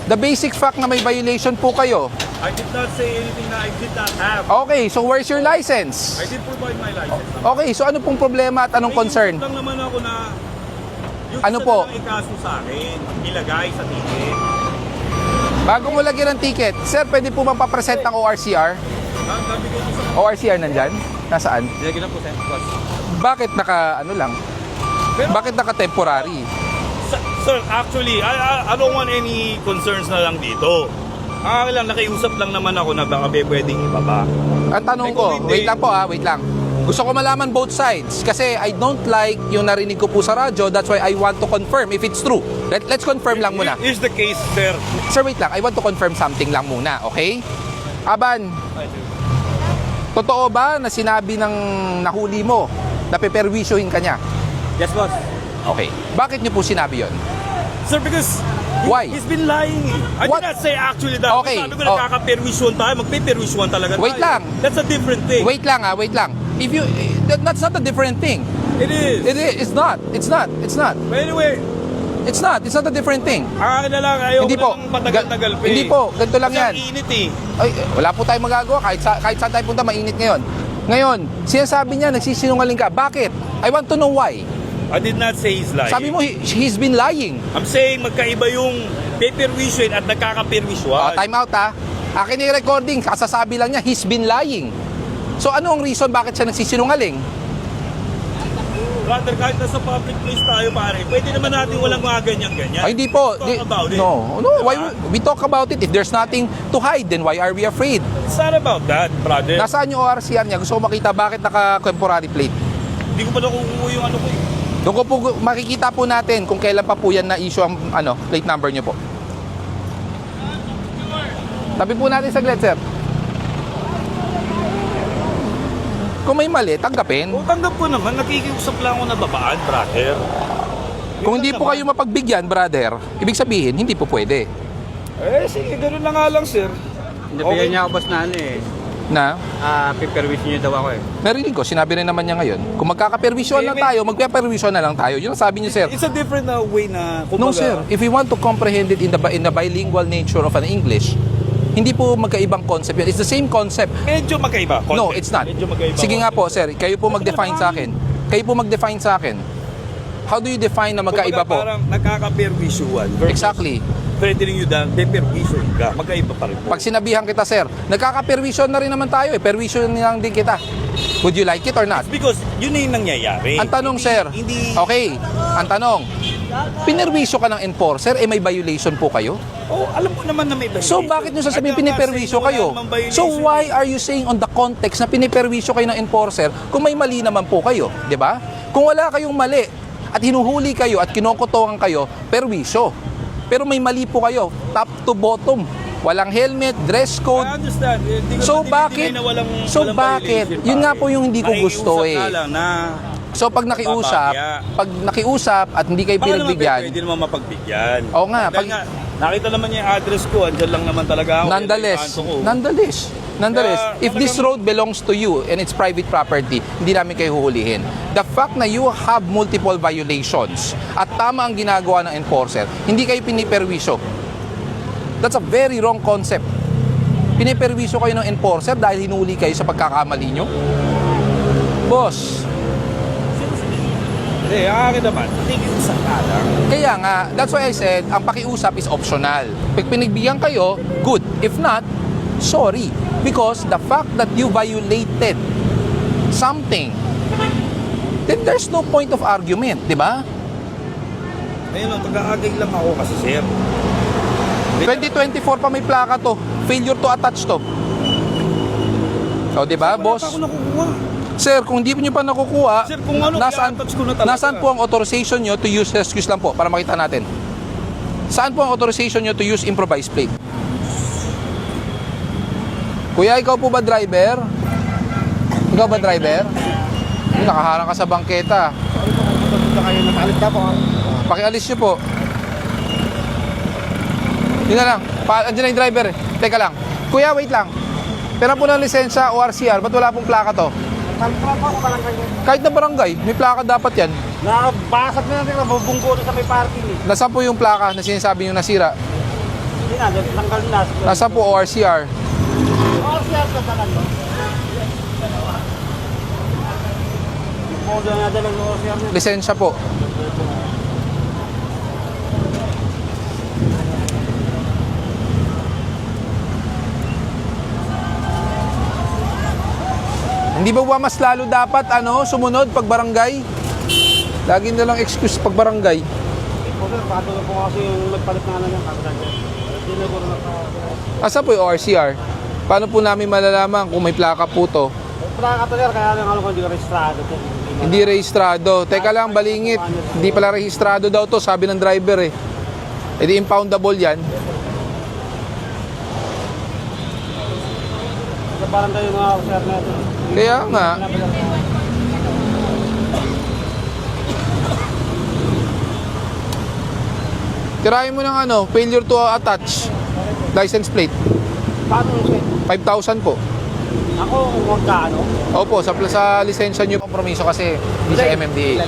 The basic fact na may violation po kayo. I did not say anything na I did not have. Okay, so where's your license? I did provide my license. Okay, so ano pong problema at anong concern? May lang naman ako na yung Ano isa po? na lang ikaso sa akin, ilagay sa ticket. Bago mo lagyan ng ticket, sir, pwede po bang papresent ng ORCR? Nabigay ko sa... ORCR nandyan? Nasaan? Nilagyan na po sa boss. Bakit naka, ano lang? Pero, Bakit naka temporary? Sir, actually, I don't want any concerns na lang dito. Lang, nakiusap lang naman ako na baka pwedeng ibaba. Ang tanong ko, wait lang po wait lang. Gusto ko malaman both sides kasi I don't like yung narinig ko po sa radyo. That's why I want to confirm if it's true. Let's confirm lang muna. Here's the case, sir. Sir, wait lang. I want to confirm something lang muna, okay? Aban, totoo ba na sinabi ng nahuli mo na peperwisyohin ka niya? Yes, boss. Okay. Bakit niyo po sinabi yon? Sir, because Why? he's been lying. I What? did not say actually that. Okay. Sabi ko nagkaka-perwisyon tayo, magpe-perwisyon talaga Wait tayo. lang. That's a different thing. Wait lang wait lang. If you that's not a different thing. It is. It's not. It's not. It's not. But anyway, It's not. It's not a different thing. akin na lang, ayaw Hindi ko po. lang patagal-tagal pa Hindi po. Ganito lang Kasi yan. ang init eh. Ay, wala po tayong magagawa. Kahit saan tayo punta, mainit ngayon. Ngayon, sinasabi niya, nagsisinungaling ka. Bakit? I want to know why. I did not say he's lying. Sabi mo, he's been lying. I'm saying magkaiba yung paperwisyon at nagkaka-perwisyon. Time out Akin yung recording, kasasabi lang niya, he's been lying. So ano ang reason bakit siya nagsisinungaling? Brother, kahit nasa public place tayo pare, pwede naman natin walang mga ganyan-ganyan. Ay, hindi po. Talk about it. No. Why we talk about it? If there's nothing to hide, then why are we afraid? It's not about that, brother. Nasaan yung ORCR niya? Gusto ko makita bakit naka-temporary plate. Hindi ko pa nakukuha yung ano ko eh. Doon ko po makikita po natin kung kailan pa po yan na-issue ang plate number niyo po. Tabi po natin saglit, sir. Kung may mali, tanggapin. O tanggap ko naman, nakikiusap lang ako na babaan, brother. Kung hindi po kayo mapagbigyan, brother, ibig sabihin, hindi po pwede. Eh, sige, ganun na nga lang, sir. Nabigyan niya ako boss na ano eh. Na, Piperwish niyo daw ako eh. narinig ko, sinabi rin naman niya ngayon, kung magkakaperwisyon lang tayo, magpaperwisyon na lang tayo. Yun ang sabi niyo, sir. It's a different way na, No, sir. If we want to comprehend it in the bilingual nature of an English, hindi po magkaibang concept yun. It's the same concept. Medyo magkaiba. No, it's not. Medyo magkaiba. Sige nga po, sir. Kayo po mag-define sa akin. Kayo po mag-define sa akin. How do you define na magkaiba po? Parang nakaka-perwisyuan. Exactly. Pwede rin yun dahil perwisyon ka. Magkaiba pa rin po. Pag sinabihan kita, sir, nagkaka-perwisyon na rin naman tayo eh. Perwisyon lang din kita. Would you like it or not? Because yun na yung nangyayari. Ang tanong, sir, Hindi... okay, ang tanong, pinerwisyo ka ng enforcer, may violation po kayo? Oh, alam ko naman na may violation. So bakit nyo sasabihin At piniperwisyo wala kayo? namang violation. So why are you saying on the context na piniperwisyo kayo ng enforcer kung may mali naman po kayo? 'Di ba? Kung wala kayong mali at hinuhuli kayo at kinokotongan kayo, perwisyo. Pero may mali po kayo, top to bottom. Walang helmet, dress code. I understand. Hindi ko So naman bakit? dinideny na walang Bakit? violation, Yun nga pare. po yung hindi ko gusto Nakikiusap eh. na lang na So pag nakiusap at hindi kayo baka naman pinagbigyan, pwede naman mapagbigyan. Oo nga, Dahil nga, nakita naman niya yung address ko, andyan lang naman talaga ako. nonetheless, Kaya, if this road belongs to you and it's private property, hindi namin kayo huhulihin. The fact na you have multiple violations at tama ang ginagawa ng enforcer, hindi kayo piniperwisyo. That's a very wrong concept. Piniperwisyo kayo ng enforcer dahil hinuli kayo sa pagkakamali nyo? Boss, Hindi, ang akin naman, nakikiusap ka lang. kaya nga, that's why I said, ang pakiusap is optional. Pag pinagbigyan kayo, good. If not, sorry. Because the fact that you violated something, then there's no point of argument, di ba? Ayun lang, taga-agay lang ako kasi, sir. 2024 pa may plaka to. Failure to attach to. So, di ba, boss? Wala pa ako nakukuha. Sir, kung hindi niyo pa nakukuha, Sir, kung ano, i-attach ko na talaga. nasaan po ang authorization nyo to use, excuse lang po, para makita natin. Saan po ang authorization nyo to use improvised plate? Kuya, ikaw po ba driver? Ikaw ba driver? Nakaharang ka sa bangketa. Kayo nakalit ka po. Pakialis nyo po. Yun na lang. Andiyan na yung driver eh. Teka lang. Kuya, wait lang. Pera po ng lisensya ORCR. Ba't wala pong plaka to? Kahit na barangay, may plaka dapat yan. Nakabasag na natin, nabubungko sa may parking eh. Nasaan po yung plaka na sinasabi nyo nasira? Hindi na, tanggal na. Nasa po ORCR? Oh, siya sa talan mo. Modo na dala ng OCR niya. Lisensya po. Hindi ba mas lalo dapat sumunod pag barangay? Lagi na lang excuse pag barangay. Po sir, patuloy po kasi yung nagpalit na ng kakasan niya. Hindi na po na Asa po yung ORCR? Paano po namin malalaman kung may plaka po to? Plaka to sir, kaya lang ko hindi registrado. Hindi rehistrado. Teka lang, balingit. Hindi pala rehistrado daw to, sabi ng driver eh. E di impoundable yan. Sa barangay yung mga OCR natin. Kaya nga. Tirahin mo ng failure to attach license plate. Paano sir? 5,000 po. Ako kung magkano? Opo, sa lisensya nyo. Kompromiso kasi hindi sa MMDA.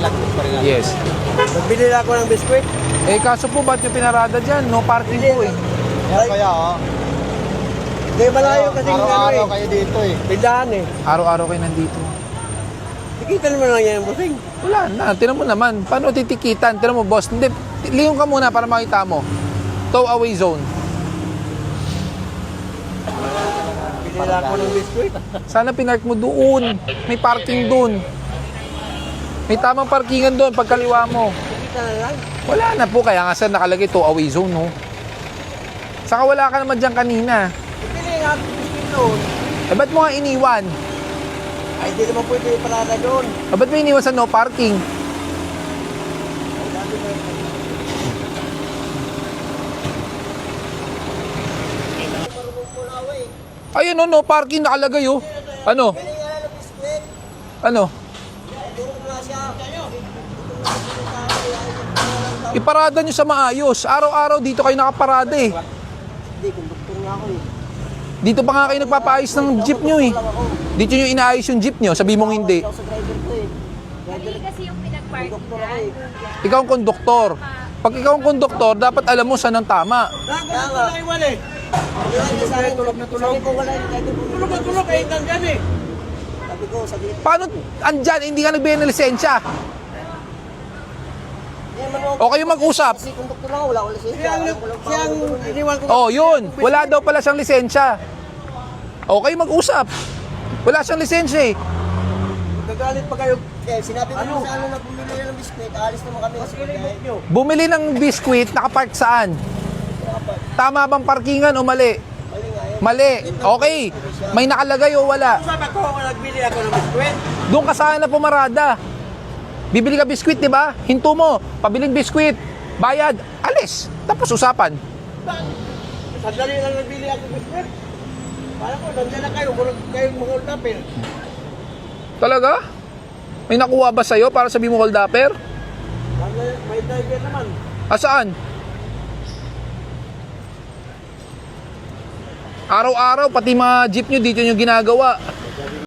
Yes. Nagbili na ako ng biskwit. Eh kaso po, ba't nyo pinarada dyan? No parking po eh. Kaya Hindi malayo kasi Araw-araw kayo dito eh. Pindahan eh. Araw-araw kayo nandito. Tikita naman lang yan yung busing. Wala na, tinan mo naman. Paano titikitan? Tinan mo, boss. Hindi, liyong ka muna para makita mo. Tow away zone. Bili na ako ng biskwit. Sana pinark mo doon. May parking doon. May tamang parkingan doon pagkaliwa mo. Tikita na lang. Wala na po. Kaya nga sir, nakalagay tow away zone, no? Saka wala ka naman dyan kanina. Bili nga ako ng biskwit doon. Eh, ba't mo nga iniwan? Ay, di naman pwede parada doon. Eh, ba't mo iniwan sa no parking? Ayun, no parking nakalagay, oh. Ano? Ano? Iparada nyo sa maayos. Araw-araw dito kayo nakaparada eh. Hindi, konduktor nga ako eh. Dito pa nga kayo nagpapaayos ng jeep nyo eh. Dito nyo inaayos yung jeep nyo, sabi mong hindi. Ako sa driver ko eh. Mali kasi yung pinag-parkingan. Ikaw ang konduktor. Pag ikaw ang konduktor, dapat alam mo saan ang tama. Tama. Iwan eh. Tulog na tulog. Sabi ko wala yung kahit tulog na tulog eh. Nandyan eh. Sabi ko, sabi ko. Paano andyan, hindi ka nagbigay ng lisensya? O kayo mag-usap. Kasi konduktor lang, wala ko lisensya. Siyang iniwan ko. Oh, yun. Wala daw pala siyang lisensya. O kayo mag-usap. Wala siyang lisensya eh. Gagalit pa kayo. Sinabi ko sa ano na bumili ng biskwit, alis naman kami sa pagkain. Bumili ng biskwit, nakapark saan? Tama bang parkingan o mali? Mali. Okay. May nakalagay o wala? Sabi ko, nagbili ako ng biskwit. Doon ka sana pumarada. Bibili ka biskwit, di ba? Hinto mo. Pabiling biskwit. Bayad. Alis. Tapos usapan. Sandali lang nagbili ako ng biskwit. Parang ko, nandiyan na kayo, kayong mga ultapin. Talaga? May nakuha ba sa'yo para sabi mo hold upper? May driver naman. Asaan? Araw-araw, pati mga jeep nyo, dito nyo ginagawa.